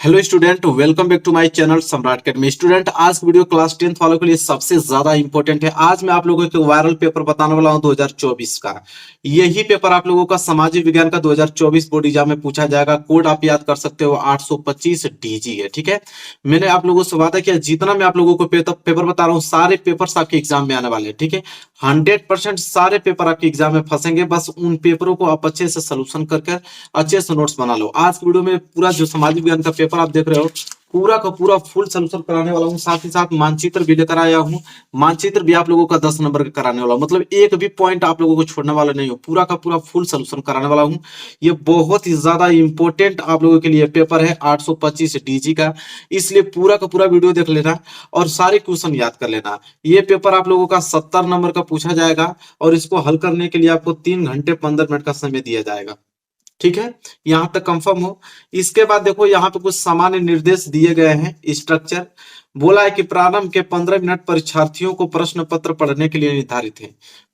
Hello student, welcome back to my channel Samrat academy. Student, आज की video class 10th वालों के लिए सबसे ज्यादा इंपॉर्टेंट है। आज मैं आप लोगों को वायरल पेपर बताने वाला हूं 2024 का। यही पेपर आप लोगों का सामाजिक विज्ञान का 2024 बोर्ड एग्जाम में पूछा जाएगा। कोड आप याद कर सकते हो, 825 डीजी है। ठीक है, मैंने आप लोगों से वादा किया जितना मैं आप लोगों को पेपर बता रहा हूँ सारे पेपर्स आपके एग्जाम में आने वाले हैं। ठीक है, 100% सारे पेपर आपके एग्जाम में फंसेंगे। बस उन पेपरों को आप अच्छे से सोल्यूशन करके अच्छे से नोट्स बना लो। आज की वीडियो में पूरा जो सामाजिक विज्ञान का पेपर आप देख रहे हो पूरा का पूरा फुल सोल्यूशन कराने वाला हूँ। साथ ही साथ मानचित्र भी लेकर आया हूँ। मानचित्र भी आप लोगों का 10 नंबर का कराने वाला हूँ। मतलब एक भी पॉइंट आप लोगों को छोड़ने वाला नहीं हो, पूरा का पूरा फुल सोल्यूशन कराने वाला हूँ। ये बहुत ही ज्यादा इंपॉर्टेंट आप लोगों के लिए पेपर है 825 डीजी का, इसलिए पूरा का पूरा वीडियो देख लेना और सारे क्वेश्चन याद कर लेना। ये पेपर आप लोगों का 70 नंबर का पूछा जाएगा और इसको हल करने के लिए आपको 3 घंटे 15 मिनट का समय दिया जाएगा। ठीक है, यहां तक कंफर्म हो। इसके बाद देखो यहाँ पे कुछ सामान्य निर्देश दिए गए हैं। स्ट्रक्चर बोला है कि प्रारंभ के 15 मिनट परीक्षार्थियों को प्रश्न पत्र पढ़ने के लिए निर्धारित है।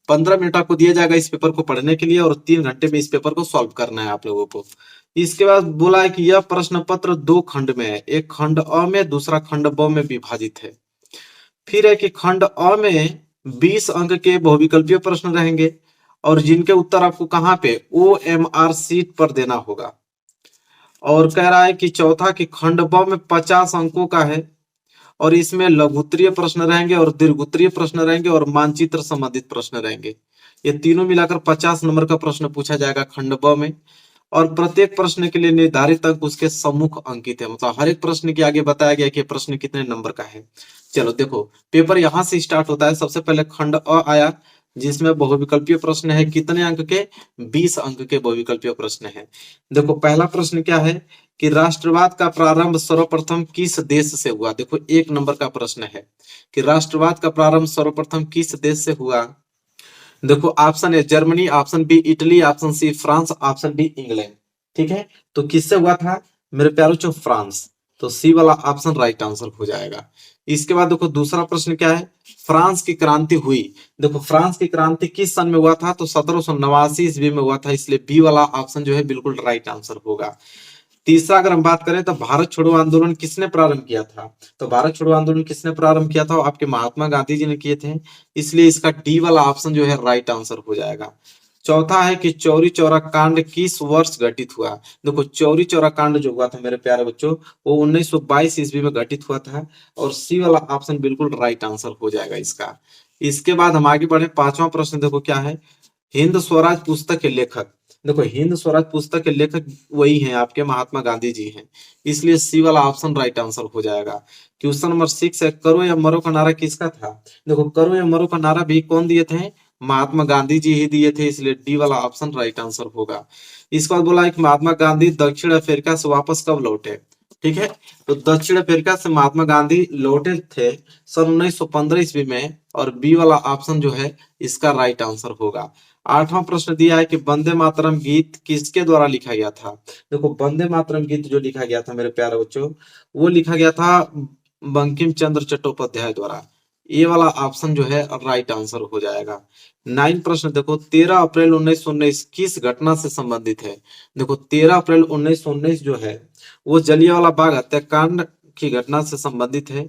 15 मिनट आपको दिया जाएगा इस पेपर को पढ़ने के लिए और 3 घंटे में इस पेपर को सॉल्व करना है आप लोगों को। इसके बाद बोला है कि यह प्रश्न पत्र 2 खंड में है, एक खंड अ में, दूसरा खंड ब में विभाजित है। फिर है कि खंड अ में 20 अंक के बहुविकल्पीय प्रश्न रहेंगे और जिनके उत्तर आपको कहाँ पे OMR सीट पर देना होगा। और कह रहा है कि चौथा कि खंड ब में 50 अंकों का है और इसमें लघुत्तरीय प्रश्न रहेंगे और दीर्घोत्तरीय प्रश्न रहेंगे और मानचित्र संबंधित प्रश्न रहेंगे। ये तीनों मिलाकर 50 नंबर का प्रश्न पूछा जाएगा खंड ब में। और प्रत्येक प्रश्न के लिए निर्धारित अंक उसके सम्मुख अंकित है। मतलब हर एक प्रश्न के आगे बताया गया कि प्रश्न कितने नंबर का है। चलो देखो, पेपर यहां से स्टार्ट होता है। सबसे पहले खंड अ आया जिसमें बहुविकल्पीय प्रश्न है। कितने अंक के? 20 अंक के बहुविकल्पीय प्रश्न है। देखो पहला प्रश्न क्या है कि राष्ट्रवाद का प्रारंभ सर्वप्रथम किस देश से हुआ। देखो 1 नंबर का प्रश्न है कि राष्ट्रवाद का प्रारंभ सर्वप्रथम किस देश से हुआ। देखो ऑप्शन है Germany, option B Italy, option C France, option D England. ठीक है, तो किससे हुआ था मेरे प्यारों चो? फ्रांस। तो सी वाला ऑप्शन राइट आंसर हो जाएगा। इसके बाद देखो दूसरा प्रश्न क्या है, फ्रांस की क्रांति हुई। देखो फ्रांस की क्रांति किस सन में हुआ था? तो 1789 ईस्वी में हुआ था, इसलिए बी वाला ऑप्शन जो है बिल्कुल राइट आंसर होगा। तीसरा अगर हम बात करें तो भारत छोड़ो आंदोलन किसने प्रारंभ किया था? तो भारत छोड़ो आंदोलन किसने प्रारंभ किया था? आपके महात्मा गांधी जी ने किए थे, इसलिए इसका डी वाला ऑप्शन जो है राइट आंसर हो जाएगा। चौथा है कि चौरी चौरा कांड किस वर्ष घटित हुआ। देखो चौरी चौरा कांड जो हुआ था मेरे प्यारे बच्चों वो 1922 ईस्वी में घटित हुआ था और सी वाला ऑप्शन बिल्कुल राइट आंसर हो जाएगा इसका। इसके बाद हम आगे बढ़े, पांचवा प्रश्न देखो क्या है, हिंद स्वराज पुस्तक के लेखक। देखो हिंद स्वराज पुस्तक के लेखक वही हैं आपके महात्मा गांधी जी हैं, इसलिए सी वाला ऑप्शन राइट आंसर हो जाएगा। क्वेश्चन नंबर 6 है, करो या मरो का नारा किसका था। देखो करो या मरो का नारा भी कौन दिए थे? महात्मा गांधी जी ही दिए थे, इसलिए डी वाला ऑप्शन राइट आंसर होगा। इसके बाद बोला है कि महात्मा गांधी दक्षिण अफ्रीका से वापस कब लौटे। ठीक है, तो दक्षिण अफ्रीका से महात्मा गांधी लौटे थे सन 1915 ईस्वी में और बी वाला ऑप्शन जो है इसका राइट आंसर होगा। आठवां प्रश्न दिया है कि वंदे मातरम गीत किसके द्वारा लिखा गया था। देखो वंदे मातरम गीत जो लिखा गया था मेरे प्यारे बच्चों वो लिखा गया था बंकिम चंद्र चट्टोपाध्याय द्वारा। ये वाला ऑप्शन जो है राइट आंसर हो जाएगा। 9 प्रश्न देखो, 13 अप्रैल 1919 किस घटना से संबंधित है। देखो 13 अप्रैल 1919 जो है वो जलियांवाला बाग हत्याकांड की घटना से संबंधित है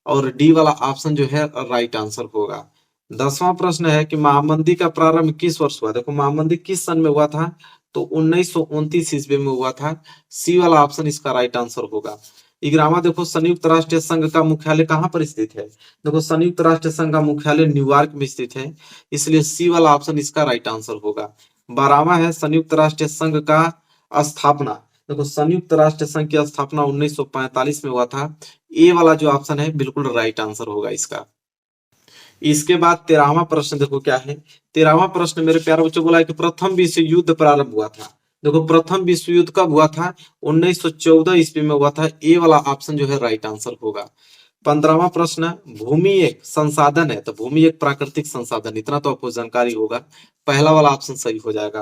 और डी वाला ऑप्शन जो है राइट आंसर होगा। 10वां प्रश्न है कि महामंदी का प्रारंभ किस वर्ष हुआ। देखो महामंदी किस सन में हुआ था? तो 1929 ईस्वी में हुआ था, सी वाला ऑप्शन इसका राइट आंसर होगा। 11वां देखो, संयुक्त राष्ट्र संघ का मुख्यालय कहाँ पर स्थित है। देखो संयुक्त राष्ट्र संघ का मुख्यालय न्यूयॉर्क में स्थित है, इसलिए सी वाला ऑप्शन इसका राइट आंसर होगा। 12वां है संयुक्त राष्ट्र संघ का स्थापना। देखो संयुक्त राष्ट्र संघ की स्थापना 1945 में हुआ था, ए वाला जो ऑप्शन है बिल्कुल राइट आंसर होगा इसका। इसके बाद 13वां प्रश्न देखो क्या है, 13वां प्रश्न मेरे प्यारे बच्चों बोला है कि प्रथम विश्व युद्ध प्रारंभ हुआ था। देखो प्रथम विश्व युद्ध कब हुआ था? 1914 ईस्वी में हुआ था, ए वाला ऑप्शन जो है राइट आंसर होगा। 15वां प्रश्न, भूमि एक संसाधन है, तो भूमि एक प्राकृतिक संसाधन, इतना तो आपको जानकारी होगा, पहला वाला ऑप्शन सही हो जाएगा।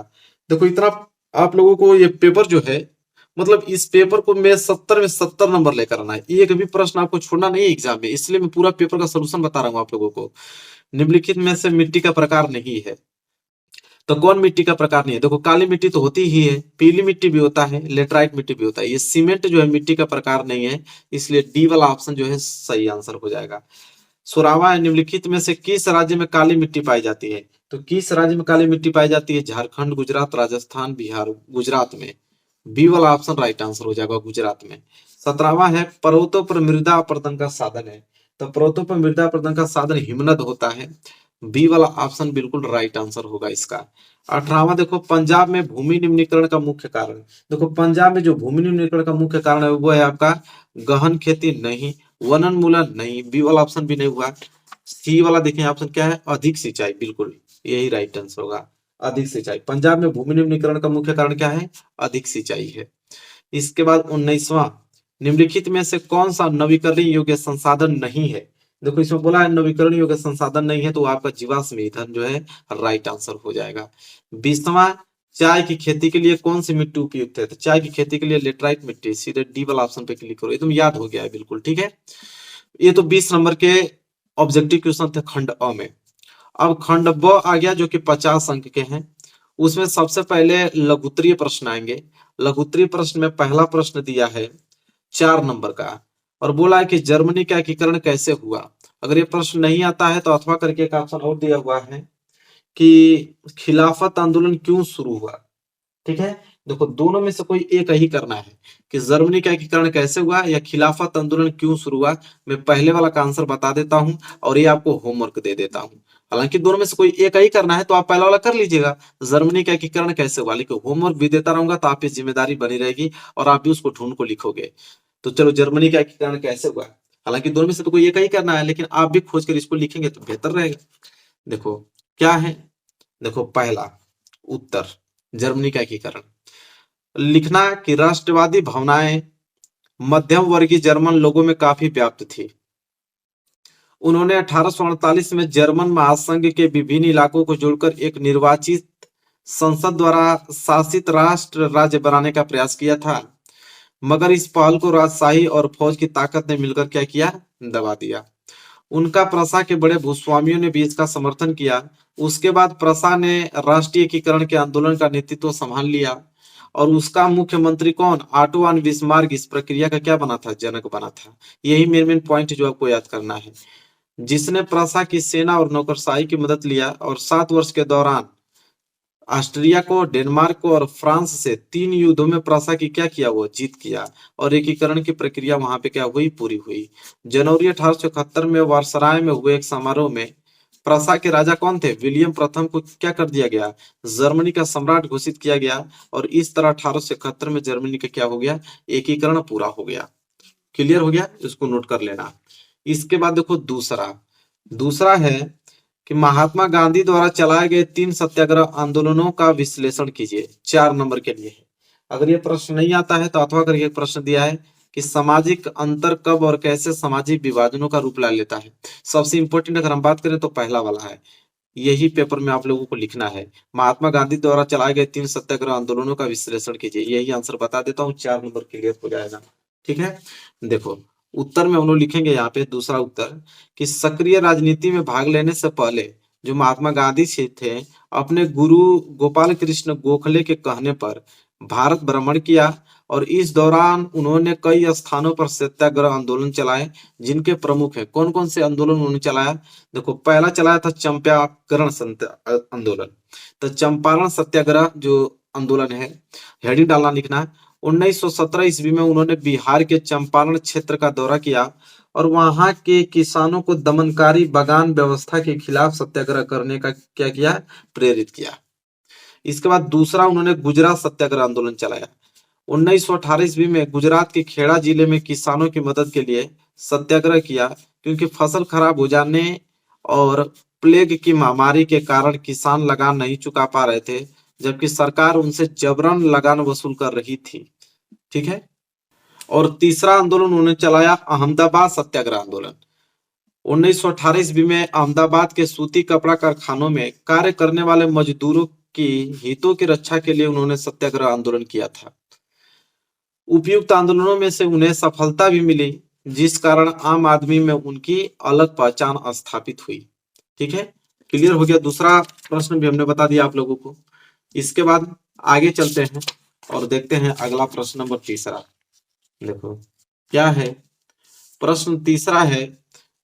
देखो इतना आप लोगों को ये पेपर जो है मतलब इस पेपर को मैं 70 में 70 नंबर लेकर आना है, एक भी प्रश्न आपको छोड़ना नहीं है एग्जाम में, इसलिए मैं पूरा पेपर का सोल्यूशन बता रहा हूँ आप लोगों को। निम्नलिखित में से मिट्टी का प्रकार नहीं है। तो कौन मिट्टी का प्रकार नहीं है? देखो काली मिट्टी तो होती ही है, पीली मिट्टी भी होता है, लेटराइट मिट्टी भी होता है। ये सीमेंट जो है मिट्टी का प्रकार नहीं है, इसलिए डी वाला ऑप्शन जो है सही आंसर हो जाएगा। सुरावा निम्नलिखित में से किस राज्य में काली मिट्टी पाई जाती है? तो किस राज्य में काली मिट्टी पाई जाती है? झारखंड, गुजरात, राजस्थान, बिहार। गुजरात में, बी वाला ऑप्शन राइट आंसर हो जाएगा, गुजरात में। 17वां है पर्वतों पर मृदा अपरदन का साधन है। तो पर्वतों पर मृदा अपरदन का साधन हिमनद होता है, बी वाला ऑप्शन बिल्कुल राइट आंसर होगा इसका। 18वां देखो पंजाब में भूमि निम्नीकरण का मुख्य कारण। देखो पंजाब में जो भूमि निम्नीकरण का मुख्य कारण है वो है आपका गहन खेती नहीं, वनोन्मूलन नहीं, बी वाला ऑप्शन भी नहीं हुआ। सी वाला देखिए ऑप्शन क्या है? अधिक सिंचाई, बिल्कुल यही राइट आंसर होगा, अधिक सिंचाई। पंजाब में भूमि निम्नीकरण का मुख्य कारण क्या है? अधिक सिंचाई है। इसके बाद 19वां, निम्नलिखित में से कौन सा नवीकरणीय योग्य संसाधन नहीं है? देखो इसमें बोला है नवीकरणीय योग्य संसाधन नहीं है, तो आपका जीवाश्म ईंधन जो है राइट आंसर हो जाएगा। 20वां, चाय की खेती के लिए कौन सी मिट्टी उपयुक्त है? तो चाय की खेती के लिए लेटराइट मिट्टी, सीधे डी वाला ऑप्शन पे क्लिक करो, एकदम याद हो गया है बिल्कुल, ठीक है। ये तो 20 नंबर के ऑब्जेक्टिव क्वेश्चन थे खंड अ में। अब खंड ब आ गया जो कि 50 अंक के हैं। उसमें सबसे पहले लघुत्तरीय प्रश्न आएंगे। लघुत्तरीय प्रश्न में पहला प्रश्न दिया है 4 नंबर का, और बोला है कि जर्मनी का एकीकरण कैसे हुआ। अगर ये प्रश्न नहीं आता है तो अथवा करके एक ऑप्शन और दिया हुआ है कि खिलाफत आंदोलन क्यों शुरू हुआ, ठीक है। देखो दोनों में से कोई एक ही करना है कि जर्मनी का एकीकरण कैसे हुआ या खिलाफत आंदोलन क्यों शुरू हुआ। मैं पहले वाला का आंसर बता देता हूं और ये आपको होमवर्क दे देता हूं। हालांकि दोनों में से कोई एक ही करना है तो आप पहला वाला कर लीजिएगा, जर्मनी का एकीकरण कैसे हुआ, लेकिन होमवर्क भी देता रहूंगा तो आपकी जिम्मेदारी बनी रहेगी और आप भी उसको ढूंढ को लिखोगे। तो चलो जर्मनी का एकीकरण कैसे हुआ, हालांकि दोनों में से तो कोई एक ही करना है, लेकिन आप भी खोज कर इसको लिखेंगे तो बेहतर रहेगा। देखो क्या है, देखो पहला उत्तर जर्मनी का एकीकरण, लिखना कि राष्ट्रवादी भावनाएं मध्यम वर्गीय जर्मन लोगों में काफी व्याप्त थी। उन्होंने 1848 में जर्मन महासंघ के विभिन्न इलाकों को जोड़कर एक निर्वाचित संसद द्वारा शासित राष्ट्र राज्य बनाने का प्रयास किया था, मगर इस पहल को राजशाही और फौज की ताकत ने मिलकर क्या किया? दबा दिया। उनका प्रसा के बड़े भूस्वामियों ने भी इसका समर्थन किया। उसके बाद प्रसा ने राष्ट्रीय एकीकरण के आंदोलन का नेतृत्व संभाल लिया और उसका मुख्यमंत्री कौन? ऑटो वन बिस्मार्क इस प्रक्रिया का क्या बना था? जनक बना था। यही मेन पॉइंट जो आपको याद करना है, जिसने प्रसा की सेना और नौकरशाही की मदद लिया और 7 वर्ष के दौरान ऑस्ट्रिया को, डेनमार्क को और फ्रांस से 3 युद्धों में प्रसा की क्या किया? वो जीत किया और एकीकरण की प्रक्रिया वहां पे क्या हुई? पूरी हुई। जनवरी 1871 में वार्सराय में हुए एक समारोह में प्रसा के राजा कौन थे? विलियम प्रथम को क्या कर दिया गया? जर्मनी का सम्राट घोषित किया गया और इस तरह 1871 में जर्मनी का क्या हो गया? एकीकरण पूरा हो गया। क्लियर हो गया? इसको नोट कर लेना। इसके बाद देखो दूसरा, दूसरा है कि महात्मा गांधी द्वारा चलाए गए 3 सत्याग्रह आंदोलनों का विश्लेषण कीजिए। 4 नंबर के लिए है। अगर ये प्रश्न नहीं आता है तो अथवा करके प्रश्न दिया है कि सामाजिक अंतर कब और कैसे सामाजिक विभाजनों का रूप ला लेता है। सबसे इंपॉर्टेंट अगर हम बात करें तो पहला वाला है, यही पेपर में आप लोगों को लिखना है। महात्मा गांधी द्वारा चलाए गए 3 सत्याग्रह आंदोलनों का विश्लेषण कीजिए, यही आंसर बता देता हूँ। 4 नंबर क्लियर हो जाएगा, ठीक है। देखो उत्तर में हम लोग लिखेंगे यहाँ पे दूसरा उत्तर कि सक्रिय राजनीति में भाग लेने से पहले जो महात्मा गांधी जी थे अपने गुरु गोपाल कृष्ण गोखले के कहने पर भारत भ्रमण किया और इस दौरान उन्होंने कई स्थानों पर सत्याग्रह आंदोलन चलाए, जिनके प्रमुख हैं। कौन कौन से आंदोलन उन्होंने चलाया? देखो पहला चलाया था चंपारण आंदोलन। तो चंपारण सत्याग्रह जो आंदोलन है, हेडिंग डालना लिखना। 1917 ईस्वी में उन्होंने बिहार के चंपारण क्षेत्र का दौरा किया और वहां के किसानों को दमनकारी बागान व्यवस्था के खिलाफ सत्याग्रह करने का क्या किया? प्रेरित किया। इसके बाद दूसरा उन्होंने गुजरात सत्याग्रह आंदोलन चलाया। 1918 ईस्वी में गुजरात के खेड़ा जिले में किसानों की मदद के लिए सत्याग्रह किया, क्योंकि फसल खराब हो जाने और प्लेग की महामारी के कारण किसान लगान नहीं चुका पा रहे थे, जबकि सरकार उनसे जबरन लगान वसूल कर रही थी, ठीक है। और तीसरा आंदोलन उन्होंने चलाया अहमदाबाद सत्याग्रह आंदोलन। 1918 ईस्वी में अहमदाबाद के सूती कपड़ा कारखानों में कार्य करने वाले मजदूरों की हितों की रक्षा के लिए उन्होंने सत्याग्रह आंदोलन किया था। उपयुक्त आंदोलनों में से उन्हें सफलता भी मिली, जिस कारण आम आदमी में उनकी अलग पहचान स्थापित हुई, ठीक है। क्लियर हो गया। दूसरा प्रश्न भी हमने बता दिया आप लोगों को। इसके बाद आगे चलते हैं और देखते हैं अगला प्रश्न नंबर तीसरा। देखो क्या है, प्रश्न तीसरा है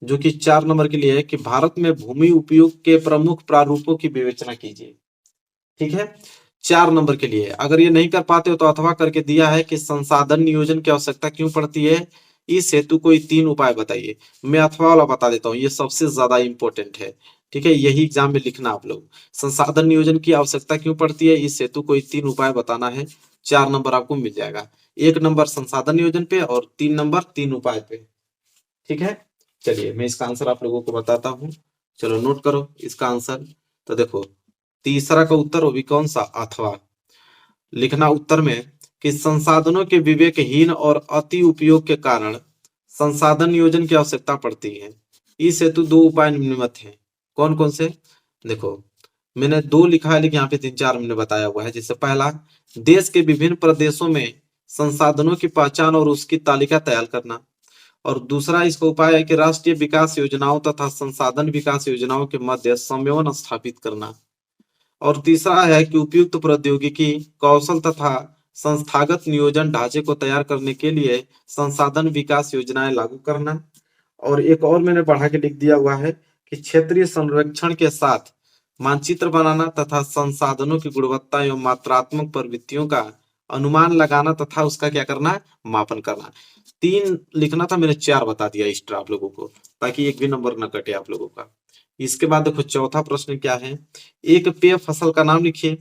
जो कि 4 नंबर के लिए है कि भारत में भूमि उपयोग के प्रमुख प्रारूपों की विवेचना कीजिए। ठीक है, 4 नंबर के लिए। अगर ये नहीं कर पाते हो तो अथवा करके दिया है कि संसाधन नियोजन की आवश्यकता क्यों पड़ती है, इस हेतु कोई 3 उपाय बताइए। मैं अथवा वाला बता देता हूँ, ये सबसे ज्यादा इंपॉर्टेंट है। ठीक है, यही एग्जाम में लिखना आप लोग। संसाधन नियोजन की आवश्यकता क्यों पड़ती है, इस हेतु कोई 3 उपाय बताना है। 4 नंबर आपको मिल जाएगा। 1 नंबर संसाधन नियोजन पे और 3 नंबर 3 उपाय पे। ठीक है, चलिए मैं इसका आंसर आप लोगों को बताता हूँ। चलो नोट करो इसका आंसर। तो देखो तीसरा का उत्तर वो भी कौन सा, अथवा। लिखना उत्तर में कि संसाधनों के विवेकहीन और अति उपयोग के कारण संसाधन नियोजन की आवश्यकता पड़ती है। इस हेतु 2 उपाय निम्नलिखित हैं। कौन कौन से, देखो मैंने 2 लिखा है लेकिन यहाँ पे 3 4 हमने बताया हुआ है। जैसे पहला, देश के विभिन्न प्रदेशों में संसाधनों की पहचान और उसकी तालिका तैयार करना। और दूसरा इसका उपाय है कि राष्ट्रीय विकास योजनाओं तथा संसाधन विकास योजनाओं के मध्य समन्वय स्थापित करना। और तीसरा है कि उपयुक्त प्रौद्योगिकी, कौशल तथा संस्थागत नियोजन ढांचे को तैयार करने के लिए संसाधन विकास योजनाएं लागू करना। और एक और मैंने बढ़ा के लिख दिया हुआ है कि क्षेत्रीय संरक्षण के साथ मानचित्र बनाना तथा संसाधनों की गुणवत्ता एवं मात्रात्मक प्रवृत्तियों का अनुमान लगाना तथा उसका क्या करना, मापन करना। 3 लिखना था, मैंने 4 बता दिया एक्स्ट्रा आप लोगों को, ताकि एक भी नंबर न कटे आप लोगों का। इसके बाद देखो चौथा प्रश्न क्या है, एक पेय फसल का नाम लिखिए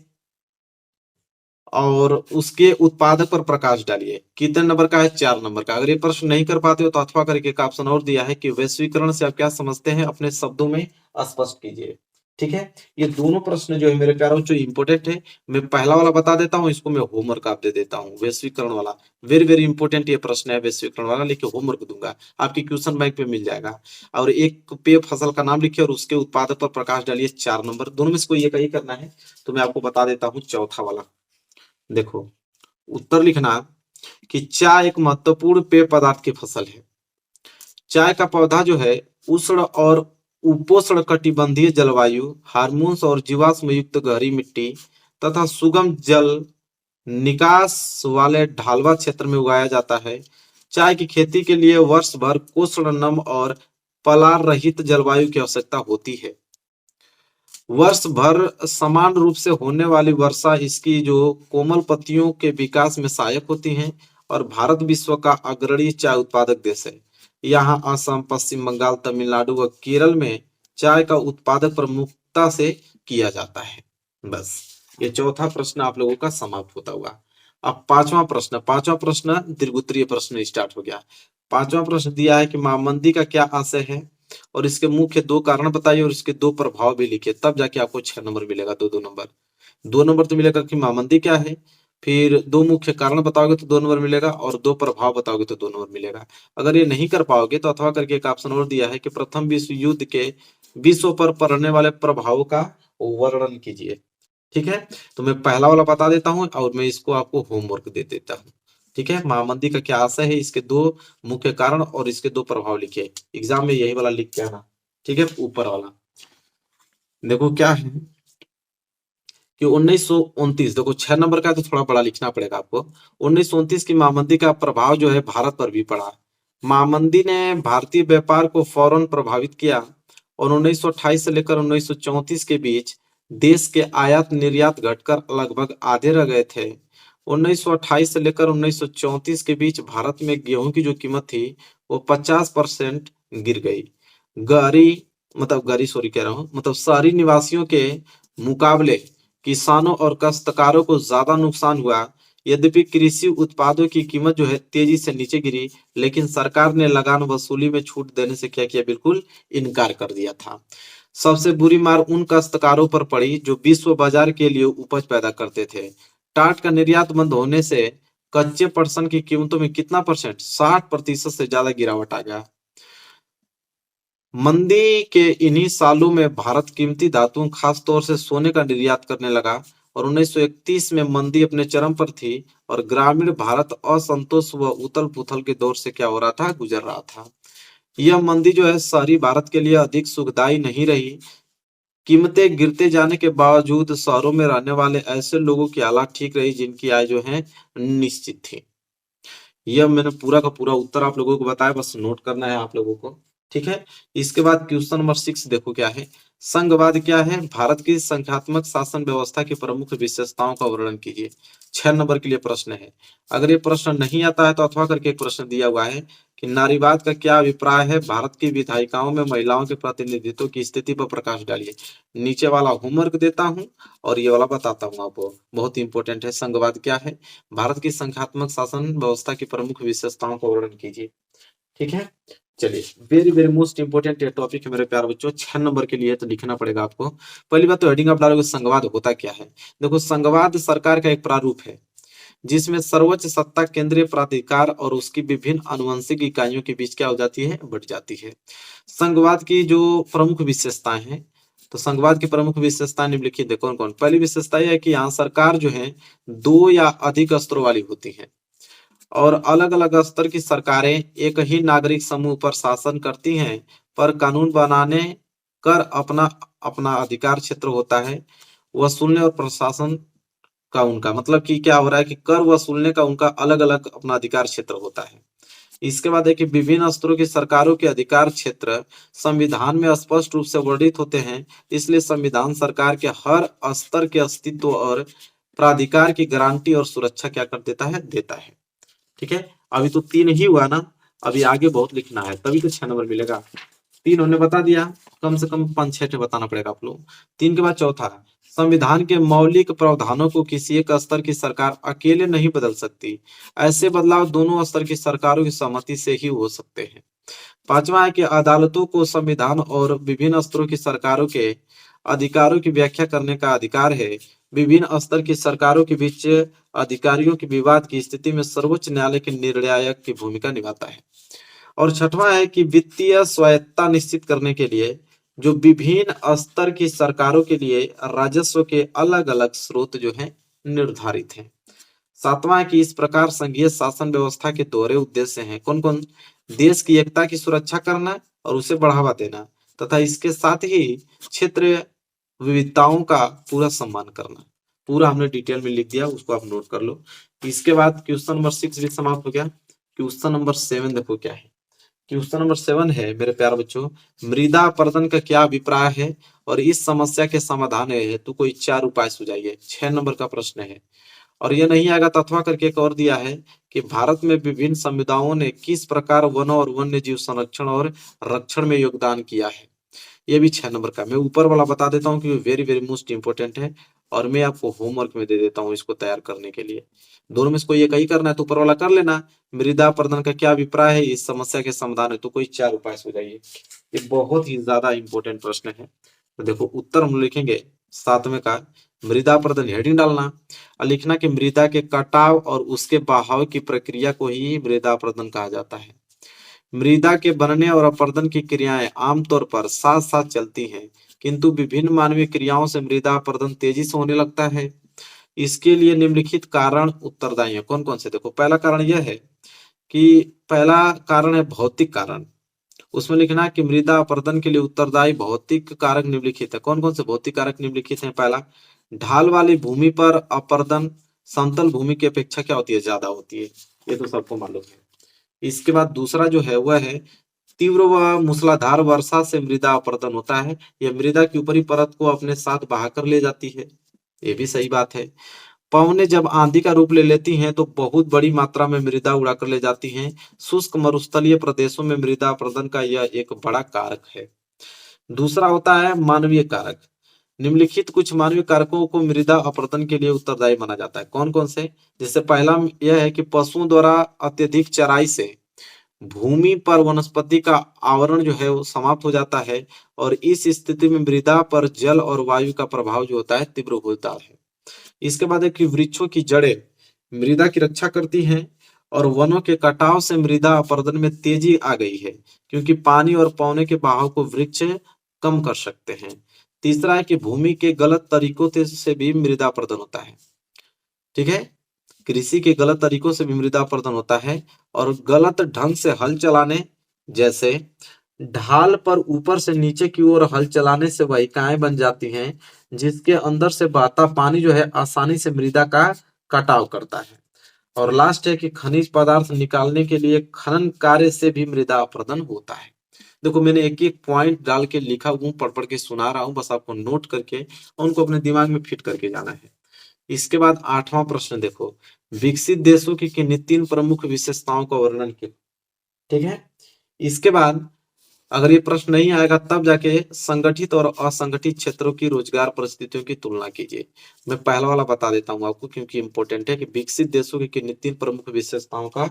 और उसके उत्पादक पर प्रकाश डालिए। कितने नंबर का है, 4 नंबर का। अगर ये प्रश्न नहीं कर पाते हो तो अथवा करके एक ऑप्शन और दिया है कि वैश्वीकरण से आप क्या समझते हैं, अपने शब्दों में स्पष्ट कीजिए। ठीक है, ये दोनों प्रश्न जो है मेरे प्यारों जो इंपोर्टेंट है, मैं पहला वाला बता देता हूँ, इसको मैं होमवर्क आप दे देता हूँ। वैश्वीकरण वाला वेरी वेरी इंपॉर्टेंट ये प्रश्न है, वैश्वीकरण वाला, लेकिन होमवर्क दूंगा आपकी क्वेश्चन बैंक पे मिल जाएगा। और एक पेय फसल का नाम लिखिए और उसके उत्पादक पर प्रकाश डालिए, 4 नंबर। दोनों में से कोई एक ही करना है। तो मैं आपको बता देता हूँ चौथा वाला। देखो उत्तर लिखना कि चाय एक महत्वपूर्ण पेय पदार्थ की फसल है। चाय का पौधा जो है उष्ण और उपोष्ण कटिबंधीय जलवायु, हार्मोन्स और जीवाश्म युक्त गहरी मिट्टी तथा सुगम जल निकास वाले ढालवा क्षेत्र में उगाया जाता है। चाय की खेती के लिए वर्ष भर उष्ण, नम और पलार रहित जलवायु की आवश्यकता होती है। वर्ष भर समान रूप से होने वाली वर्षा इसकी जो कोमल पत्तियों के विकास में सहायक होती हैं। और भारत विश्व का अग्रणी चाय उत्पादक देश है। यहाँ असम, पश्चिम बंगाल, तमिलनाडु व केरल में चाय का उत्पादक प्रमुखता से किया जाता है। बस ये चौथा प्रश्न आप लोगों का समाप्त होता हुआ। अब पांचवा प्रश्न दीर्घोत्तरीय प्रश्न स्टार्ट हो गया। पांचवा प्रश्न दिया है कि महामंदी का क्या आशय है और इसके मुख्य 2 कारण बताइए और इसके 2 प्रभाव भी लिखिए, तब जाके आपको 6 नंबर मिलेगा। 2 2 नंबर, 2 नंबर तो मिलेगा कि महामंदी क्या है, फिर 2 मुख्य कारण बताओगे तो 2 नंबर मिलेगा और 2 प्रभाव बताओगे तो 2 नंबर मिलेगा। अगर ये नहीं कर पाओगे तो अथवा करके एक ऑप्शन और दिया है कि प्रथम विश्व युद्ध के विश्व पर पड़ने वाले प्रभावों का वर्णन कीजिए। ठीक है, तो मैं पहला वाला बता देता हूँ और मैं इसको आपको होमवर्क दे देता हूँ। ठीक है, महामंदी का क्या आशय है, इसके 2 मुख्य कारण और इसके 2 प्रभाव लिखिए। एग्जाम में यही वाला लिख के आना। ठीक है, ऊपर वाला देखो क्या है कि 1929, देखो 6 नंबर का तो थोड़ा बड़ा लिखना पड़ेगा आपको। 1929 की महामंदी का प्रभाव जो है भारत पर भी पड़ा। महामंदी ने भारतीय व्यापार को फौरन प्रभावित किया और 1928 से लेकर 1934 के बीच देश के आयात निर्यात घटकर लगभग आधे रह गए थे। 1928 से लेकर 1934 के बीच भारत में गेहूं की जो कीमत थी वो 50% गिर गई। गहरी गहरी सॉरी कह रहा हूँ, मतलब शहरी निवासियों के मुकाबले किसानों और काश्तकारों को ज्यादा नुकसान हुआ। यद्यपि कृषि उत्पादों की कीमत जो है तेजी से नीचे गिरी, लेकिन सरकार ने लगान वसूली में छूट देने से क्या किया, बिल्कुल इनकार कर दिया था। सबसे बुरी मार उन काश्तकारों पर पड़ी जो विश्व बाजार के लिए उपज पैदा करते थे। टाट का निर्यात बंद होने से कच्चे पटसन की कीमतों में कितना परसेंट, 60% से ज्यादा गिरावट आ गया। मंदी के इन्हीं सालों में भारत कीमती धातुओं खास तौर से सोने का निर्यात करने लगा और 1931 में मंदी अपने चरम पर थी और ग्रामीण भारत असंतोष व उथल पुथल के दौर से क्या हो रहा था, गुजर रहा था। यह मंदी जो है शहरी भारत के लिए अधिक सुखदायी नहीं रही कीमतें गिरते जाने के बावजूद शहरों में रहने वाले ऐसे लोगों की हालत ठीक रही जिनकी आय जो है निश्चित थी। यह मैंने पूरा का पूरा उत्तर आप लोगों को बताया, बस नोट करना है आप लोगों को। ठीक है। इसके बाद क्वेश्चन नंबर 6 देखो क्या है। संघवाद क्या है? भारत की संख्यात्मक शासन व्यवस्था की प्रमुख विशेषताओं का वर्णन कीजिए। 6 नंबर के लिए प्रश्न है। अगर ये प्रश्न नहीं आता है तो अथवा करके एक प्रश्न दिया हुआ है कि नारीवाद का क्या अभिप्राय है? भारत की विधायिकाओं में महिलाओं के प्रतिनिधित्व की स्थिति पर प्रकाश डालिए। नीचे वाला होमवर्क देता हूं और ये वाला बताता हूं आपको, बहुत इंपॉर्टेंट है। संघवाद क्या है? भारत की संख्यात्मक शासन व्यवस्था की प्रमुख विशेषताओं का वर्णन कीजिए। ठीक है। चलिए, वेरी वेरी मोस्ट इंपोर्टेंट ये टॉपिक है मेरे प्यारे बच्चों। 6 नंबर के लिए तो लिखना पड़ेगा आपको। पहली बात तो हेडिंग आप डालोगे संघवाद होता क्या है। देखो, संघवाद सरकार का एक प्रारूप है जिसमें सर्वोच्च सत्ता केंद्रीय प्राधिकार और उसकी विभिन्न आनुवंशिक इकाइयों के बीच क्या हो जाती है? बढ़ जाती है। संघवाद की जो प्रमुख विशेषताएं हैं, तो संघवाद की प्रमुख विशेषताएं निम्नलिखित है। कौन कौन? पहली विशेषता यह है कि यहाँ सरकार जो है 2 या अधिक स्तरों वाली होती है और अलग अलग स्तर की सरकारें एक ही नागरिक समूह पर शासन करती हैं, पर कानून बनाने कर अपना अपना अधिकार क्षेत्र होता है। वसूलने और प्रशासन का उनका मतलब कि क्या हो रहा है कि कर वसूलने का उनका अलग अलग अपना अधिकार क्षेत्र होता है। इसके बाद है कि विभिन्न स्तरों की सरकारों के अधिकार क्षेत्र संविधान में स्पष्ट रूप से वर्णित होते हैं, इसलिए संविधान सरकार के हर स्तर के अस्तित्व और प्राधिकार की गारंटी और सुरक्षा क्या कर देता है? देता है। ठीक है। अभी तो 3 ही हुआ ना, अभी आगे बहुत लिखना है, तभी तो 6 नंबर मिलेगा। 3 हमने बता दिया, कम से कम 5-6 बताना पड़ेगा आप लोग। 3 के बाद चौथा, संविधान के मौलिक प्रावधानों को किसी एक स्तर की सरकार अकेले नहीं बदल सकती। ऐसे बदलाव दोनों स्तर की सरकारों की सहमति से ही हो सकते हैं। 5वां है कि अदालतों को संविधान और विभिन्न स्तरों की सरकारों के अधिकारों की व्याख्या करने का अधिकार है। विभिन्न स्तर की सरकारों के बीच अधिकारियों के विवाद की स्थिति में सर्वोच्च न्यायालय के निर्णायक की भूमिका निभाता है। और 6वां है कि वित्तीय स्वायत्तता निश्चित करने के लिए जो विभिन्न स्तर की सरकारों के लिए राजस्व के अलग अलग स्रोत जो है निर्धारित हैं। 7वां है कि इस प्रकार संघीय शासन व्यवस्था के दोहरे उद्देश्य हैं। कौन कौन? देश की एकता की सुरक्षा करना और उसे बढ़ावा देना, तथा इसके साथ ही क्षेत्रीय विविधताओं का पूरा सम्मान करना। पूरा हमने डिटेल में लिख दिया, उसको आप नोट कर लो। इसके बाद क्वेश्चन नंबर 6 भी समाप्त हो गया। क्वेश्चन नंबर 7 देखो क्या है। क्वेश्चन नंबर 7 है मेरे प्यारे बच्चों, मृदा अपरदन का क्या अभिप्राय है और इस समस्या के समाधान हेतु कोई 4 उपाय सुझाइए। 6 नंबर का प्रश्न है। और यह नहीं आएगा तथवा करके एक और दिया है कि भारत में विभिन्न समुदायों ने किस प्रकार वन और वन्य जीव संरक्षण और रक्षण में योगदान किया है। ये भी 6 नंबर का। मैं ऊपर वाला बता देता हूँ कि वेरी वेरी मोस्ट इंपोर्टेंट है और मैं आपको होमवर्क में दे देता हूँ इसको तैयार करने के लिए। दोनों में से कोई एक ही करना है तो ऊपर वाला कर लेना। मृदा अपरदन का क्या अभिप्राय है, इस समस्या के समाधान है तो कोई 4 उपाय सुझाइए। ये बहुत ही ज्यादा इंपॉर्टेंट प्रश्न है। तो देखो उत्तर हम लिखेंगे 7वें का, मृदा अपरदन हेडिंग डालना और लिखना कि मृदा के कटाव और उसके बहाव की प्रक्रिया को ही मृदा अपरदन कहा जाता है। मृदा के बनने और अपरदन की क्रियाएं आमतौर पर साथ साथ चलती हैं, किंतु विभिन्न मानवीय क्रियाओं से मृदा अपरदन तेजी से होने लगता है। इसके लिए निम्नलिखित कारण उत्तरदायी है। कौन कौन से? देखो, पहला कारण यह है कि पहला कारण है भौतिक कारण। उसमें लिखना है कि मृदा अपरदन के लिए उत्तरदायी भौतिक कारक निम्नलिखित है। कौन कौन से भौतिक कारक निम्नलिखित हैं? पहला, ढाल वाली भूमि पर अपरदन समतल भूमि की अपेक्षा क्या होती है? ज्यादा होती है। ये तो सबको मालूम है। इसके बाद दूसरा जो है वह है तीव्र व मूसलाधार वर्षा से मृदा अपरदन होता है। यह मृदा की ऊपरी परत को अपने साथ बहाकर ले जाती है। ये भी सही बात है। पवनें जब आंधी का रूप ले लेती हैं तो बहुत बड़ी मात्रा में मृदा उड़ाकर ले जाती हैं। शुष्क मरुस्थलीय प्रदेशों में मृदा अपरदन का यह एक बड़ा कारक है। दूसरा होता है मानवीय कारक। निम्नलिखित कुछ मानवीय कारकों को मृदा अपरदन के लिए उत्तरदायी माना जाता है। कौन कौन से? जैसे पहला यह है कि पशुओं द्वारा अत्यधिक चराई से भूमि पर वनस्पति का आवरण जो है वो समाप्त हो जाता है और इस स्थिति में मृदा पर जल और वायु का प्रभाव जो होता है तीव्र होता है। इसके बाद है कि वृक्षों की जड़ें मृदा की रक्षा करती हैं और वनों के कटाव से मृदा अपरदन में तेजी आ गई है, क्योंकि पानी और पवने के बहाव को वृक्ष कम कर सकते हैं। तीसरा है कि भूमि के गलत तरीकों से भी मृदा अपरदन होता है। ठीक है, कृषि के गलत तरीकों से भी मृदा अपरदन होता है और गलत ढंग से हल चलाने, जैसे ढाल पर ऊपर से नीचे की ओर हल चलाने से वाहिकाएं बन जाती हैं, जिसके अंदर से बहता पानी जो है आसानी से मृदा का कटाव करता है। और लास्ट है कि खनिज पदार्थ निकालने के लिए खनन कार्य से भी मृदा अपरदन होता है। देखो मैंने एक एक पॉइंट डाल के लिखा हूँ, पढ़ पढ़ के सुना रहा हूँ, बस आपको नोट करके उनको अपने दिमाग में फिट करके जाना है। इसके बाद 8वां प्रश्न देखो, विकसित देशों की किन्हीं 3 प्रमुख विशेषताओं का वर्णन किया। ठीक है, इसके बाद अगर ये प्रश्न नहीं आएगा तब जाके संगठित और असंगठित क्षेत्रों की रोजगार परिस्थितियों की तुलना कीजिए। मैं पहला वाला बता देता हूँ आपको क्योंकि इंपॉर्टेंट है कि विकसित देशों की किन्हीं 3 प्रमुख विशेषताओं का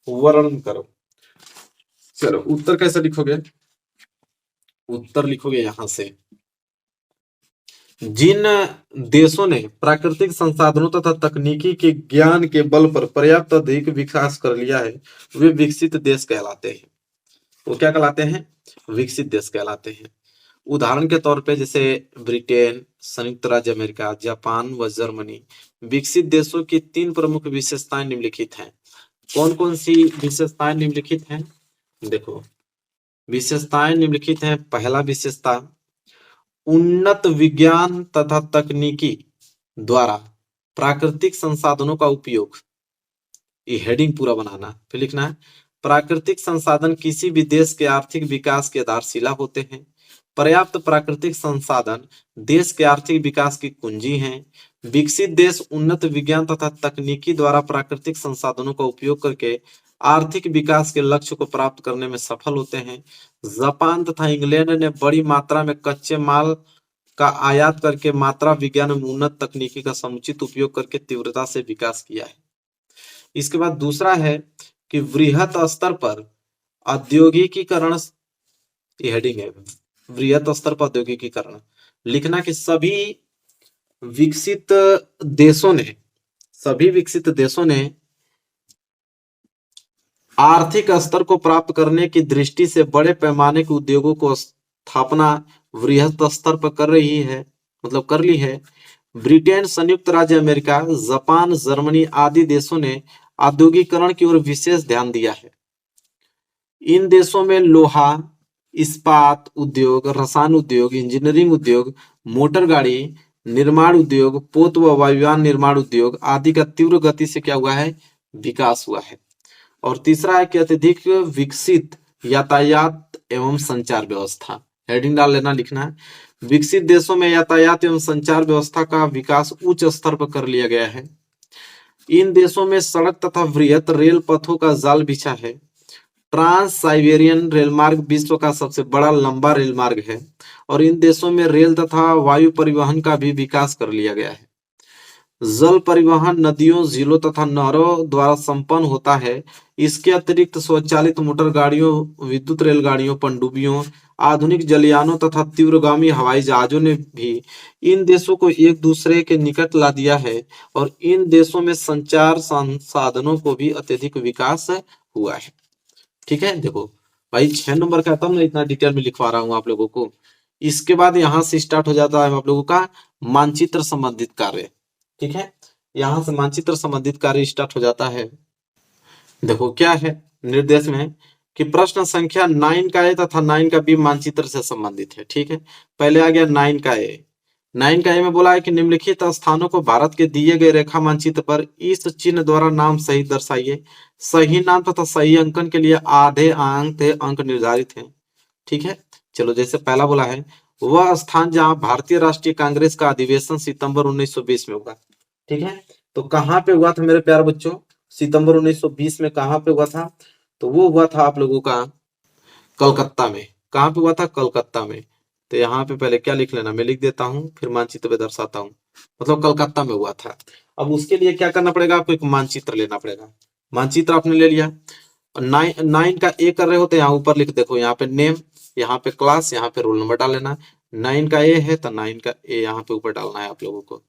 वर्णन करो। चलो उत्तर कैसे लिखोगे? उत्तर लिखोगे यहां से, जिन देशों ने प्राकृतिक संसाधनों तथा तकनीकी के ज्ञान के बल पर पर्याप्त अधिक विकास कर लिया है, वे विकसित देश कहलाते हैं। वो क्या कहलाते हैं? विकसित देश कहलाते हैं। उदाहरण के तौर पे जैसे ब्रिटेन, संयुक्त राज्य अमेरिका, जापान व जर्मनी। विकसित देशों की 3 प्रमुख विशेषताएं निम्नलिखित हैं। कौन कौन सी विशेषताएं निम्नलिखित हैं? देखो विशेषताएं निम्नलिखित हैं। पहला विशेषता, उन्नत विज्ञान तथा तकनीकी द्वारा प्राकृतिक संसाधनों का उपयोग। ये हेडिंग पूरा बनाना, फिर लिखना है, प्राकृतिक संसाधन किसी भी देश के आर्थिक विकास की आधारशिला होते हैं। पर्याप्त प्राकृतिक संसाधन देश के आर्थिक विकास की कुंजी हैं। विकसित देश उन्नत विज्ञान तथा तकनीकी द्वारा प्राकृतिक संसाधनों का उपयोग करके आर्थिक विकास के लक्ष्य को प्राप्त करने में सफल होते हैं। जापान तथा इंग्लैंड ने बड़ी मात्रा में कच्चे माल का आयात करके मात्रा विज्ञान में उन्नत तकनीकी का समुचित उपयोग करके तीव्रता से विकास किया है। इसके बाद दूसरा है कि वृहत स्तर पर औद्योगिकीकरण, ये हेडिंग है, वृहत स्तर पर औद्योगिकीकरण। लिखना कि विकसित सभी विकसित देशों ने आर्थिक स्तर को प्राप्त करने की दृष्टि से बड़े पैमाने के उद्योगों को स्थापना वृहत स्तर पर कर रही है, मतलब कर ली है। ब्रिटेन, संयुक्त राज्य अमेरिका, जापान, जर्मनी आदि देशों ने औद्योगिकरण की ओर विशेष ध्यान दिया है। इन देशों में लोहा, इस्पात उद्योग, रसायन उद्योग, इंजीनियरिंग उद्योग, मोटर गाड़ी निर्माण उद्योग, पोत व वायुयान निर्माण उद्योग आदि का तीव्र गति से क्या हुआ है? विकास हुआ है। और तीसरा है कि अत्यधिक विकसित यातायात एवं संचार व्यवस्था। हेडिंग डाल लेना, लिखना है, विकसित देशों में यातायात एवं संचार व्यवस्था का विकास उच्च स्तर पर कर लिया गया है। इन देशों में सड़क तथा वृहत रेल पथों का जाल बिछा है। ट्रांस साइबेरियन रेलमार्ग विश्व का सबसे बड़ा लंबा रेलमार्ग है और इन देशों में रेल तथा वायु परिवहन का भी विकास कर लिया गया है। जल परिवहन नदियों, झीलों तथा नहरों द्वारा संपन्न होता है। इसके अतिरिक्त स्वचालित मोटर गाड़ियों, विद्युत रेलगाड़ियों, पनडुब्बियों, आधुनिक जलयानों तथा तीव्रगामी हवाई जहाजों ने भी इन देशों को एक दूसरे के निकट ला दिया है और इन देशों में संचार संसाधनों को भी अत्यधिक विकास हुआ है। ठीक है, देखो भाई 6 नंबर का तब मैं इतना डिटेल में लिखवा रहा हूँ आप लोगों को। इसके बाद यहाँ से स्टार्ट हो जाता है आप लोगों का मानचित्र संबंधित कार्य। ठीक है, यहाँ से मानचित्र संबंधित कार्य स्टार्ट हो जाता है। देखो क्या है निर्देश में कि प्रश्न संख्या 9 का ए तथा 9 का बी मानचित्र से संबंधित है। ठीक है, पहले आ गया 9 का ए। 9 का ए में बोला है कि निम्नलिखित स्थानों को भारत के दिए गए रेखा मानचित्र पर इस चिन्ह द्वारा नाम सहित दर्शाइए। सही नाम तथा सही अंकन के लिए आधे अंक निर्धारित हैं। ठीक है, चलो जैसे पहला बोला है, वह स्थान जहां भारतीय राष्ट्रीय कांग्रेस का अधिवेशन सितंबर 1920 में हुआ। ठीक है, तो कहां पे हुआ था मेरे प्यारे बच्चों? सितंबर 1920 में कहां पे हुआ था? तो वो हुआ था आप लोगों का कलकत्ता में। कहां पे हुआ था? कलकत्ता में। तो यहाँ पे पहले क्या लिख लेना, मैं लिख देता हूँ फिर मानचित्र पे दर्शाता हूँ। मतलब कलकत्ता में हुआ था। अब उसके लिए क्या करना पड़ेगा? आपको एक मानचित्र लेना पड़ेगा। मानचित्र आपने ले लिया। 9 का ए कर रहे हो तो यहाँ ऊपर लिख, देखो यहाँ पे नेम, यहाँ पे क्लास, यहाँ पे रोल नंबर डाल लेना। 9 का ए है तो 9 का ए यहाँ पे ऊपर डालना है आप लोगों को।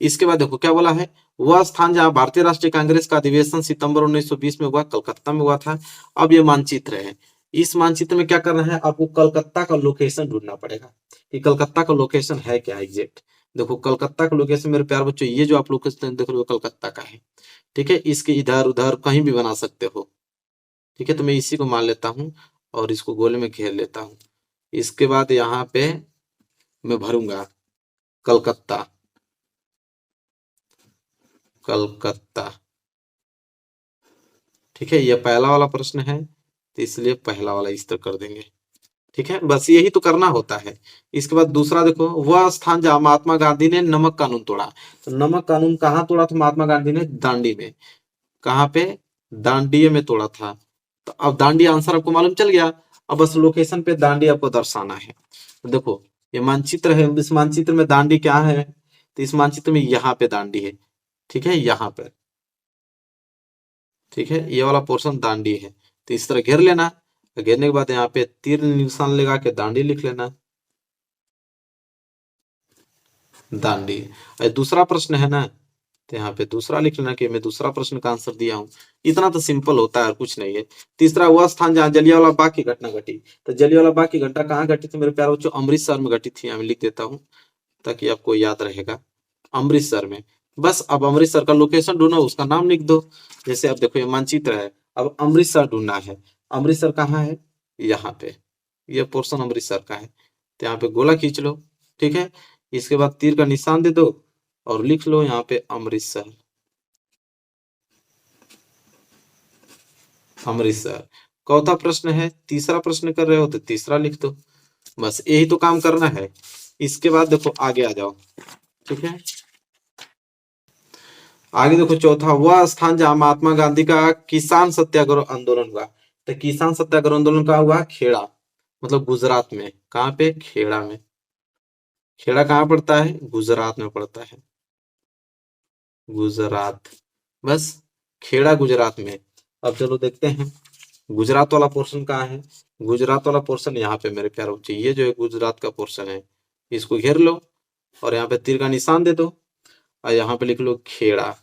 इसके बाद देखो क्या बोला है, वह स्थान जहाँ भारतीय राष्ट्रीय कांग्रेस का अधिवेशन सितंबर 1920 में हुआ, कलकत्ता में हुआ था। अब ये मानचित्र है। इस मानचित्र में क्या करना है? आपको कलकत्ता का लोकेशन ढूंढना पड़ेगा कि कलकत्ता का लोकेशन है क्या एग्जैक्ट। देखो कलकत्ता का लोकेशन मेरे प्यार बच्चों, ये जो आप लोकेशन देख रहे हो कलकत्ता का है। ठीक है, इसके इधर उधर कहीं भी बना सकते हो। ठीक है, तो मैं इसी को मान लेता हूँ और इसको गोले में घेर लेता हूं। इसके बाद यहाँ पे मैं भरूंगा कलकत्ता, कलकत्ता। ठीक है, ये पहला वाला प्रश्न है तो इसलिए पहला वाला इस तरह कर देंगे। ठीक है, बस यही तो करना होता है। इसके बाद दूसरा देखो, वह स्थान जहां महात्मा गांधी ने नमक कानून तोड़ा। तो नमक कानून कहाँ तोड़ा था महात्मा गांधी ने? दांडी में। कहाँ पे? दांडी में तोड़ा था। तो अब दांडी आंसर आपको मालूम चल गया। अब बस लोकेशन पे दांडी आपको दर्शाना है। तो देखो ये मानचित्र है, इस मानचित्र में दांडी क्या है? तो इस मानचित्र में यहाँ पे दांडी है। ठीक है, यहाँ पे। ठीक है, ये वाला पोर्शन दांडी है। तो इस तरह घेर लेना। घेरने के बाद यहाँ पे तीर निशान लगा के दांडी लिख लेना, दांडी। और दूसरा प्रश्न है ना, तो यहाँ पे दूसरा लिख लेना कि मैं दूसरा प्रश्न का आंसर दिया हूँ। इतना तो सिंपल होता है और कुछ नहीं है। तीसरा, वह स्थान जहाँ जलियांवाला बाग की घटना घटी। तो जलियांवाला बाग की घटना कहाँ घटी थी मेरे प्यारे बच्चों? अमृतसर में घटी थी। यहाँ मैं लिख देता हूँ ताकि आपको याद रहेगा, अमृतसर में। बस अब अमृतसर का लोकेशन ढूंढो, उसका नाम लिख दो। जैसे अब देखो ये मानचित्र है, अब अमृतसर ढूंढना है। अमृतसर कहाँ है? यहाँ पे। ये पोर्शन अमृतसर का है, तो यहाँ पे गोला खींच लो। ठीक है, इसके बाद तीर का निशान दे दो और लिख लो यहाँ पे अमृतसर, अमृतसर। चौथा प्रश्न है, तीसरा प्रश्न कर रहे हो तो तीसरा लिख दो। बस यही तो काम करना है। इसके बाद देखो आगे आ जाओ। ठीक है, आगे देखो चौथा, वह स्थान जहां महात्मा गांधी का किसान सत्याग्रह आंदोलन हुआ। तो किसान सत्याग्रह आंदोलन कहाँ हुआ? खेड़ा, मतलब गुजरात में। कहाँ पे? खेड़ा में। खेड़ा कहाँ पड़ता है? गुजरात में पड़ता है, गुजरात। बस खेड़ा गुजरात में। अब चलो देखते हैं गुजरात वाला पोर्शन कहाँ है। गुजरात वाला पोर्शन यहाँ पे मेरे प्यारे बच्चे, ये जो है गुजरात का पोर्शन है। इसको घेर लो और यहाँ पे तीर का निशान दे दो और यहाँ पे लिख लो खेड़ा।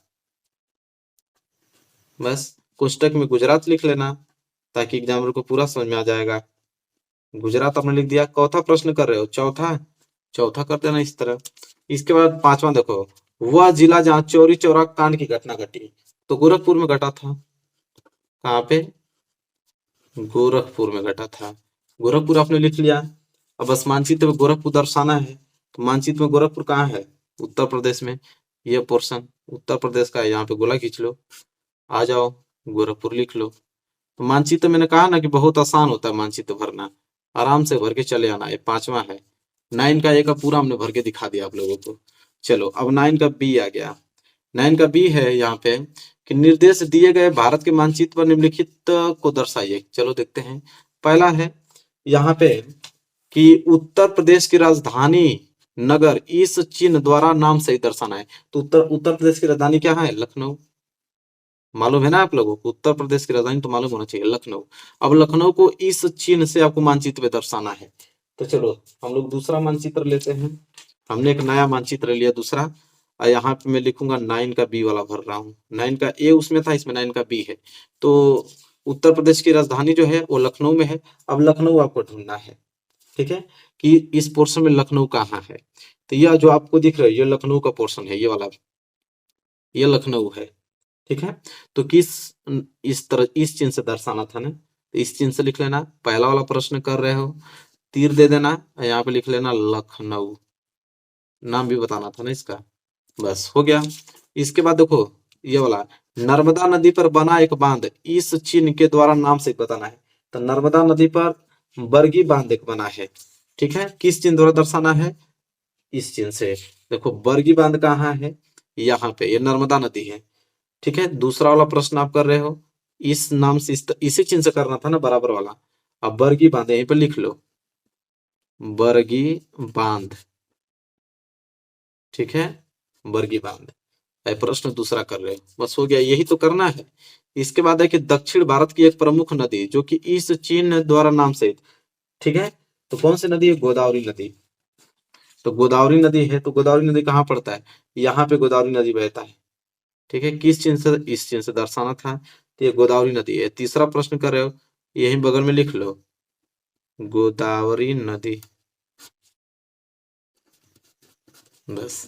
बस कोष्टक में गुजरात लिख लेना ताकि एग्जामिनर को पूरा समझ में आ जाएगा। गुजरात आपने लिख दिया। चौथा प्रश्न कर रहे हो, चौथा चौथा कर देना इस तरह। इसके बाद पांचवा देखो, वह जिला जहाँ चौरी चौरा कांड की घटना घटी। तो गोरखपुर में घटा था। कहाँ पे? गोरखपुर में घटा था। गोरखपुर आपने लिख लिया। अब बस मानचित्र में गोरखपुर दर्शाना है। तो मानचित्र में गोरखपुर कहाँ है? उत्तर प्रदेश में। यह पोर्शन उत्तर प्रदेश का है, यहाँ पे गोला खींच लो, आ जाओ, गोरखपुर लिख लो। तो मानचित्र मैंने कहा ना कि बहुत आसान होता है मानचित्र भरना, आराम से भर के चले आना। ये पांचवा है। 9 का ए का पूरा हमने भर के दिखा दिया आप लोगों को। चलो अब 9 का बी आ गया। 9 का बी है यहाँ पे कि निर्देश दिए गए भारत के मानचित्र पर निम्नलिखित को दर्शाइए। चलो देखते हैं। पहला है यहाँ पे कि उत्तर प्रदेश की राजधानी नगर इस चिन्ह द्वारा नाम सहित दर्शाना है। तो उत्तर प्रदेश की राजधानी क्या है? लखनऊ। मालूम है ना आप लोगों को? उत्तर प्रदेश की राजधानी तो मालूम होना चाहिए, लखनऊ। अब लखनऊ को इस चिन्ह से आपको मानचित्र पे दर्शाना है। तो चलो हम लोग दूसरा मानचित्र लेते हैं। हमने एक नया मानचित्र लिया दूसरा, और यहाँ पे मैं लिखूंगा 9 का बी वाला भर रहा हूँ। 9 का ए उसमें था, इसमें 9 का बी है। तो उत्तर प्रदेश की राजधानी जो है वो लखनऊ में है। अब लखनऊ आपको ढूंढना है। ठीक है, कि इस पोर्शन में लखनऊ कहाँ है। तो यह जो आपको दिख रहा है ये लखनऊ का पोर्शन है, ये वाला, ये लखनऊ है। ठीक है, तो किस इस तरह इस चिन्ह से दर्शाना था ना, तो इस चिन्ह से लिख लेना। पहला वाला प्रश्न कर रहे हो, तीर दे देना, यहाँ पे लिख लेना लखनऊ, नाम भी बताना था ना इसका। बस हो गया। इसके बाद देखो ये वाला, नर्मदा नदी पर बना एक बांध इस चिन्ह के द्वारा नाम से बताना है। तो नर्मदा नदी पर बरगी बांध एक बना है। ठीक है, किस चिन्ह द्वारा दर्शाना है? इस चिन्ह से। देखो बरगी बांध कहाँ है? यहाँ पे, ये नर्मदा नदी है। ठीक है, दूसरा वाला प्रश्न आप कर रहे हो इस नाम से, इसी चिन्ह से करना था ना, बराबर वाला। अब बरगी बांध यहीं पे लिख लो, बरगी बांध। ठीक है, बरगी बांध। प्रश्न दूसरा कर रहे हो, बस हो गया, यही तो करना है। इसके बाद है कि दक्षिण भारत की एक प्रमुख नदी जो कि इस चिन्ह द्वारा नाम से। ठीक है, तो कौन सी नदी है? गोदावरी नदी। तो गोदावरी नदी है, तो गोदावरी नदी कहाँ पड़ता है? यहाँ पे गोदावरी नदी बहता है। ठीक है, किस चिन्ह से? इस चिन्ह से दर्शाना था, तो ये गोदावरी नदी है। तीसरा प्रश्न कर रहे हो, यही बगल में लिख लो, गोदावरी नदी। बस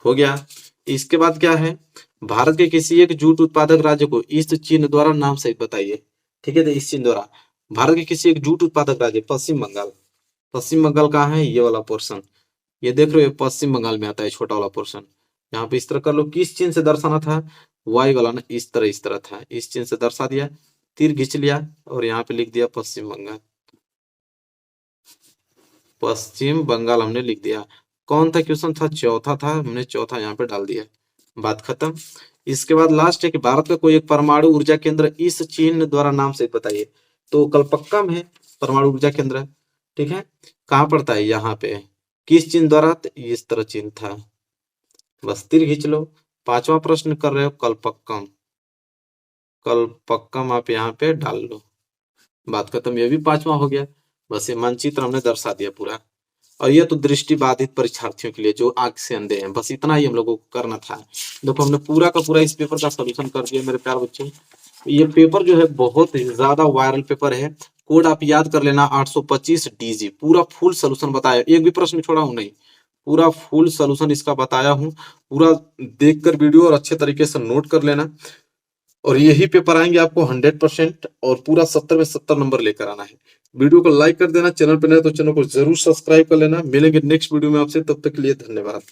हो गया। इसके बाद क्या है? भारत के किसी एक जूट उत्पादक राज्य को इस चिन्ह द्वारा नाम सहित बताइए। ठीक है, तो इस चिन्ह द्वारा भारत के किसी एक जूट उत्पादक राज्य, पश्चिम बंगाल। पश्चिम बंगाल कहाँ है, ये वाला पोर्शन, ये देख रहे हो, पश्चिम बंगाल में आता है छोटा वाला पोर्शन। यहाँ पे इस तरह कर लो, किस चिन्ह से दर्शाना था, वाई वाला ना, इस तरह था, इस चिन्ह से दर्शा दिया, तीर खींच लिया और यहाँ पे लिख दिया पश्चिम बंगाल। पश्चिम बंगाल हमने लिख दिया। कौन था क्वेश्चन था, चौथा था, हमने चौथा यहाँ पे डाल दिया, बात खत्म। इसके बाद लास्ट है कि भारत का कोई एक परमाणु ऊर्जा केंद्र इस चिन्ह द्वारा नाम से बताइए। तो कलपक्का में है परमाणु ऊर्जा केंद्र, ठीक है। कहाँ पड़ता है, यहाँ पे। किस चिन्ह द्वारा, तो इस तरह चिन्ह था, बस तीर खींच लो। पांचवा प्रश्न कर रहे हो, कलपक्कम, कलपक्कम आप यहाँ पे डाल लो, बात खत्म। ये भी पांचवा हो गया। बस ये मानचित्र हमने दर्शा दिया पूरा। और ये तो दृष्टि बाधित परीक्षार्थियों के लिए जो आंख से अंधे हैं, बस इतना ही हम लोगों को करना था। देखो हमने पूरा का पूरा इस पेपर का सोल्यूशन कर दिया मेरे प्यारे बच्चों। ये पेपर जो है बहुत ही ज्यादा वायरल पेपर है। कोड आप याद कर लेना, 825 DG, पूरा फुल सोल्यूशन बताया, एक भी प्रश्न छोड़ा हूं नहीं, पूरा फुल सोल्यूशन इसका बताया हूँ। पूरा देखकर वीडियो और अच्छे तरीके से नोट कर लेना, और यही पेपर आएंगे आपको 100%, और पूरा 70 में 70 नंबर लेकर आना है। वीडियो को लाइक कर देना, चैनल पर नए तो चैनल को जरूर सब्सक्राइब कर लेना। मिलेंगे नेक्स्ट वीडियो में आपसे, तब तक के लिए धन्यवाद।